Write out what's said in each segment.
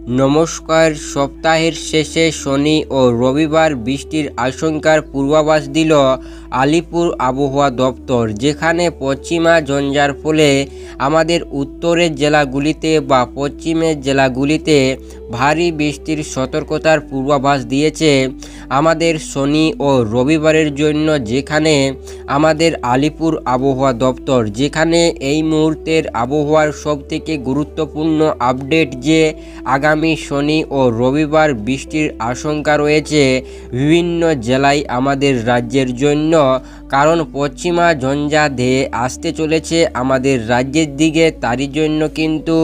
নমস্কার। সপ্তাহের শেষে শনি ও রবিবার বৃষ্টির আশঙ্কার পূর্বাভাস দিল আলিপুর আবহাওয়া দপ্তর, যেখানে পশ্চিমা ঝঞ্ঝার ফলে আমাদের উত্তরের জেলাগুলিতে বা পশ্চিমের জেলাগুলিতে ভারী বৃষ্টির সতর্কতার পূর্বাভাস দিয়েছে আমাদের শনি ও রবিবারের জন্য। যেখানে আমাদের আলিপুর আবহাওয়া দপ্তর, যেখানে এই মুহূর্তের আবহাওয়ার সবথেকে গুরুত্বপূর্ণ আপডেট যে আগামী শনি ও রবিবার বৃষ্টির আশঙ্কা রয়েছে বিভিন্ন জেলায় আমাদের রাজ্যের জন্য। কারণ পশ্চিমা ঝঞ্ঝা ধেয়ে আসতে চলেছে আমাদের রাজ্যের দিকে, তারই জন্য কিন্তু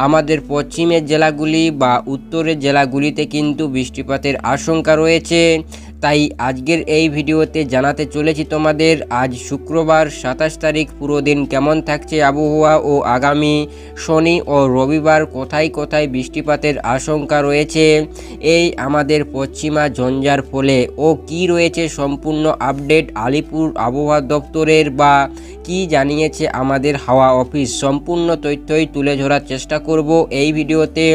আমাদের পশ্চিমের জেলাগুলি বা উত্তরের জেলাগুলিতে কিন্তু বৃষ্টিপাতের আশঙ্কা রয়েছে। তাই আজকের এই ভিডিওতে জানাতে চলেছি তোমাদের, আজ শুক্রবার 27 তারিখ পুরো দিন কেমন থাকছে আবহাওয়া ও আগামী শনি ও রবিবার কোথায় কোথায় বৃষ্টিপাতের আশঙ্কা রয়েছে এই আমাদের পশ্চিমা ঝঞ্ঝার ফলে, ও কি রয়েছে সম্পূর্ণ আপডেট আলিপুর আবহাওয়া দপ্তরের বা কি জানিয়েছে আমাদের হাওয়া অফিস, সম্পূর্ণ তথ্যই তুলে ধরার চেষ্টা করব এই ভিডিওতে।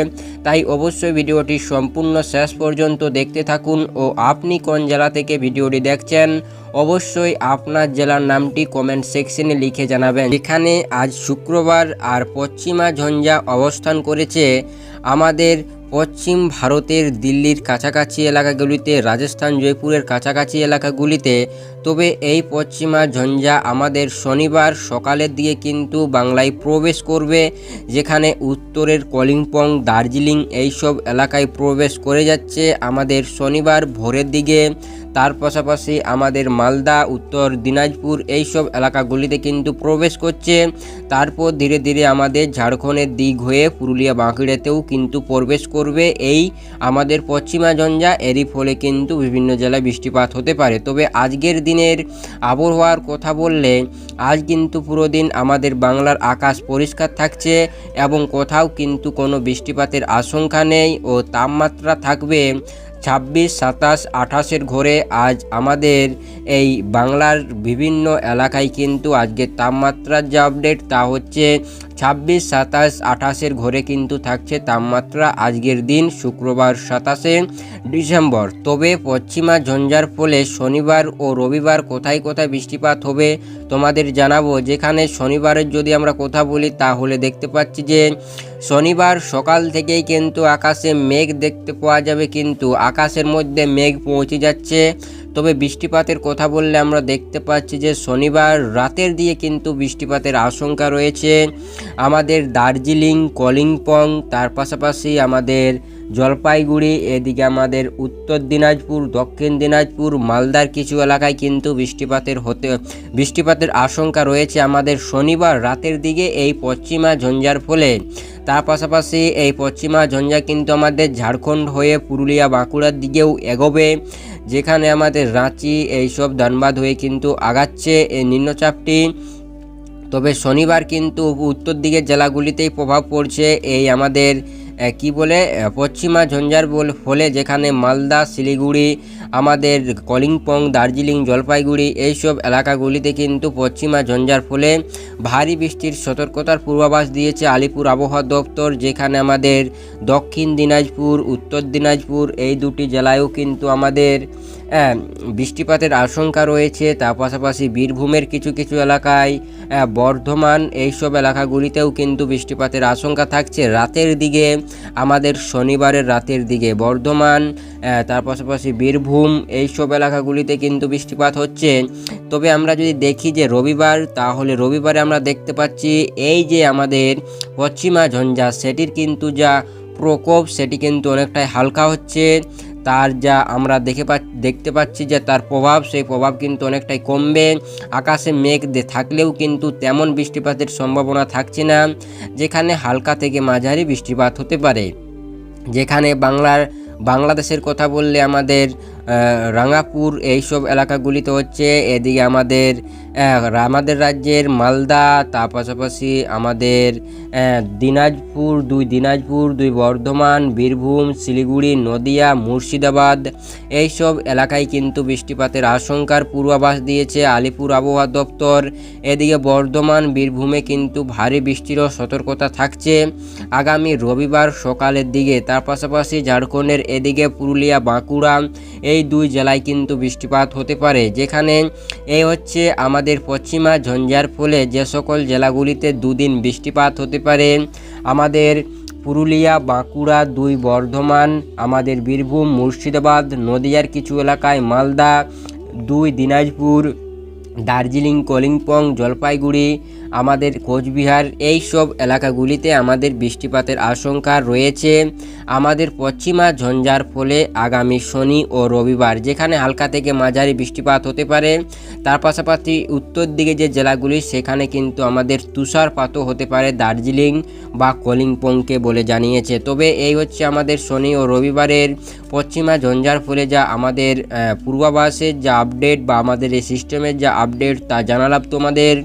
তাই অবশ্যই ভিডিওটি সম্পূর্ণ শেষ পর্যন্ত দেখতে থাকুন। ও আপনি কোন জেলা থেকে ভিডিওটি দেখছেন অবশ্যই আপনার জেলার নামটি কমেন্ট সেকশনে লিখে জানাবেন। এখানে আজ শুক্রবার আর পশ্চিমা ঝঞ্ঝা অবস্থান করেছে আমাদের পশ্চিম ভারতের দিল্লির কাছাকাছি এলাকাগুলিতে, রাজস্থান জয়পুরের কাছাকাছি এলাকাগুলিতে। তবে এই পশ্চিমা ঝঞ্ঝা আমাদের শনিবার সকালের দিকে কিন্তু বাংলায় প্রবেশ করবে, যেখানে উত্তরের কলিম্পং, দার্জিলিং এইসব এলাকায় প্রবেশ করে যাচ্ছে আমাদের শনিবার ভোরের দিকে। তার পাশাপাশি আমাদের মালদা, উত্তর দিনাজপুর এইসব এলাকাগুলিতে কিন্তু প্রবেশ করছে। তারপর ধীরে ধীরে আমাদের ঝাড়খণ্ডের দিক হয়ে পুরুলিয়া, বাঁকুড়াতেও কিন্তু প্রবেশ করবে এই আমাদের পশ্চিমা ঝঞ্ঝা। এরই ফলে কিন্তু বিভিন্ন জেলায় বৃষ্টিপাত হতে পারে। তবে আজকের দিনের আবহাওয়ার কথা বললে, আজ কিন্তু পুরো দিন আমাদের বাংলার আকাশ পরিষ্কার থাকছে এবং কোথাও কিন্তু কোনো বৃষ্টিপাতের আশঙ্কা নেই। ও তাপমাত্রা থাকবে 26, 27, 28-এর ঘরে। আজ আমাদের এই বাংলার বিভিন্ন এলাকায় কিন্তু আজকের তাপমাত্রার যে আপডেট তা হচ্ছে 26, 27, 28-এর ঘরে কিন্তু থাকছে তাপমাত্রা আজকের দিন শুক্রবার 27শে ডিসেম্বর। তবে পশ্চিমা ঝঞ্ঝার ফলে শনিবার ও রবিবার কোথায় কোথায় বৃষ্টিপাত হবে তোমাদের জানাবো। যেখানে শনিবারের যদি আমরা কথা বলি তাহলে দেখতে পাচ্ছি যে শনিবার সকাল থেকেই কিন্তু আকাশে মেঘ দেখতে পাওয়া যাবে, কিন্তু আকাশের মধ্যে মেঘ পৌঁছে যাচ্ছে। তবে বৃষ্টিপাতের কথা বললে আমরা দেখতে পাচ্ছি যে শনিবার রাতের দিয়ে কিন্তু বৃষ্টিপাতের আশঙ্কা রয়েছে আমাদের দার্জিলিং, কলিম্পং, তার পাশাপাশি আমাদের জলপাইগুড়ি, এদিকে আমাদের উত্তর দিনাজপুর, দক্ষিণ দিনাজপুর, মালদার কিছু এলাকায় কিন্তু বৃষ্টিপাতের আশঙ্কা রয়েছে আমাদের শনিবার রাতের দিকে এই পশ্চিমা ঝঞ্ঝার ফলে। তার পাশাপাশি এই পশ্চিমা ঝঞ্ঝা কিন্তু আমাদের ঝাড়খণ্ড হয়ে পুরুলিয়া, বাঁকুড়ার দিকেও এগোবে, যেখানে আমাদের রাঁচি এইসব ধানবাদ হয়ে কিন্তু আগাচ্ছে এই নিম্নচাপটি। তবে শনিবার কিন্তু উত্তর দিকের জেলাগুলিতেই প্রভাব পড়ছে এই আমাদের পশ্চিমা ঝঞ্ঝার ফলে, যেখানে মালদা, শিলিগুড়ি, আমাদের কলিম্পং, দার্জিলিং, জলপাইগুড়ি এইসব এলাকাগুলিতে কিন্তু পশ্চিমা ঝঞ্ঝার ফলে ভারী বৃষ্টির সতর্কতার পূর্বাভাস দিয়েছে আলিপুর আবহাওয়া দপ্তর। যেখানে আমাদের দক্ষিণ দিনাজপুর, উত্তর দিনাজপুর এই দুটি জেলায়ও কিন্তু আমাদের বৃষ্টিপাতের আশঙ্কা রয়েছে। তার পাশাপাশি বীরভূমের কিছু কিছু এলাকায়, বর্ধমান এইসব এলাকাগুলিতেও কিন্তু বৃষ্টিপাতের আশঙ্কা থাকছে রাতের দিকে। আমাদের শনিবারের রাতের দিকে বর্ধমান, তার পাশাপাশি বীরভূম এইসব এলাকাগুলিতে কিন্তু বৃষ্টিপাত হচ্ছে। তবে আমরা যদি দেখি যে রবিবার, তাহলে রবিবারে আমরা দেখতে পাচ্ছি এই যে আমাদের পশ্চিমা ঝঞ্ঝা সেটির কিন্তু যা প্রকোপ সেটি কিন্তু অনেকটাই হালকা হচ্ছে। তার যা আমরা দেখতে পাচ্ছি যে তার প্রভাব, সেই প্রভাব কিন্তু অনেকটাই কমবে। আকাশে মেঘ থাকলেও কিন্তু তেমন বৃষ্টিপাতের সম্ভাবনা থাকছে না, যেখানে হালকা থেকে মাঝারি বৃষ্টিপাত হতে পারে। যেখানে বাংলাদেশের কথা বললে আমাদের রাঙ্গাপুর এইসব এলাকাগুলিতে হচ্ছে। এদিকে আমাদের রাজ্যের মালদা, তার পাশাপাশি আমাদের দিনাজপুর, দুই বর্ধমান, বীরভূম, শিলিগুড়ি, নদিয়া, মুর্শিদাবাদ এইসব এলাকায় কিন্তু বৃষ্টিপাতের আশঙ্কার পূর্বাভাস দিয়েছে আলিপুর আবহাওয়া দপ্তর। এদিকে বর্ধমান, বীরভূমে কিন্তু ভারী বৃষ্টিরও সতর্কতা থাকছে আগামী রবিবার সকালের দিকে। তার পাশাপাশি ঝাড়খণ্ডের এদিকে পুরুলিয়া, বাঁকুড়া এই দুই জেলায় কিন্তু বৃষ্টিপাত হতে পারে, যেখানে এই হচ্ছে আমাদের পশ্চিমা ঝঞ্ঝার ফলে যে সকল জেলাগুলিতে দুদিন বৃষ্টিপাত হতে পারে আমাদের পুরুলিয়া, বাঁকুড়া, দুই বর্ধমান, আমাদের বীরভূম, মুর্শিদাবাদ, নদিয়ার কিছু এলাকায়, মালদা, দুই দিনাজপুর, দার্জিলিং, কালিম্পং, জলপাইগুড়ি, আমাদের কোচবিহার এই সব এলাকাগুলিতে আমাদের বৃষ্টিপাতের আশঙ্কা রয়েছে আমাদের পশ্চিমা ঝঞ্ঝার ফলে আগামী শনি ও রবিবার, যেখানে হালকা থেকে মাঝারি বৃষ্টিপাত হতে পারে। তার পাশাপাশি উত্তর দিকে যে জেলাগুলি সেখানে কিন্তু আমাদের তুষারপাতও হতে পারে দার্জিলিং বা কালিম্পংকে বলে জানিয়েছে। তবে এই হচ্ছে আমাদের শনি ও রবিবারের পশ্চিমা ঝঞ্ঝার ফলে যা আমাদের পূর্বাভাসের যা আপডেট বা আমাদের এই সিস্টেমের যা আপডেট তা জানালাম তোমাদের।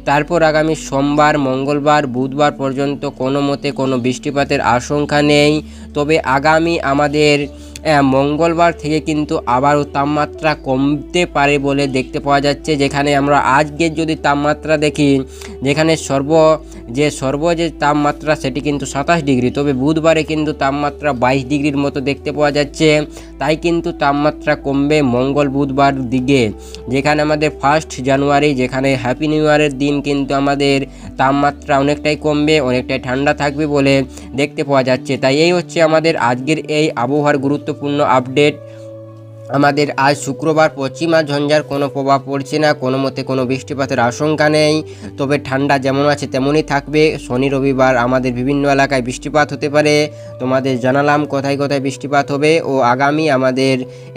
তারপর আগামী সোমবার, মঙ্গলবার, বুধবার পর্যন্ত কোনো মতে কোনো বৃষ্টিপাতের আশঙ্কা নেই। তবে আগামী আমাদের মঙ্গলবার থেকে কিন্তু আবারও তাপমাত্রা কমতে পারে বলে দেখতে পাওয়া যাচ্ছে, যেখানে আমরা আজকের যদি তাপমাত্রা দেখি, যেখানে সর্ব যে তাপমাত্রা সেটি কিন্তু 27 ডিগ্রি, তবে বুধবারে কিন্তু তাপমাত্রা 22 ডিগ্রির মতো দেখতে পাওয়া যাচ্ছে। তাই কিন্তু তাপমাত্রা কমবে মঙ্গল বুধবার দিকে, যেখানে আমাদের 1 জানুয়ারি, যেখানে হ্যাপি নিউ ইয়ারের দিন কিন্তু আমাদের তাপমাত্রা অনেকটাই কমবে, অনেকটাই ঠান্ডা থাকবে বলে দেখতে পাওয়া যাচ্ছে। তাই এই হচ্ছে আমাদের আজকের এই আবহাওয়ার গুরুত্বপূর্ণ আপডেট। আমাদের আজ শুক্রবার পশ্চিমা ঝঞ্ঝার কোনো প্রভাব পড়ছে না, কোনো মতে কোনো বৃষ্টিপাতের আশঙ্কা নেই। তবে ঠান্ডা যেমন আছে তেমনই থাকবে। শনি রবিবার আমাদের বিভিন্ন এলাকায় বৃষ্টিপাত হতে পারে, তোমাদের জানালাম কোথায় কোথায় বৃষ্টিপাত হবে। ও আগামী আমাদের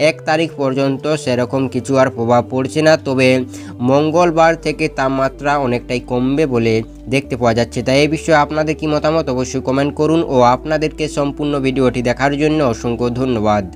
1 তারিখ পর্যন্ত সেরকম কিছু আর প্রভাব পড়ছে না, তবে মঙ্গলবার থেকে তাপমাত্রা অনেকটাই কমবে বলে দেখতে পাওয়া যাচ্ছে। তাই এই বিষয়ে আপনাদের কি মতামত অবশ্যই কমেন্ট করুন, ও আপনাদেরকে সম্পূর্ণ ভিডিওটি দেখার জন্য অসংখ্য ধন্যবাদ।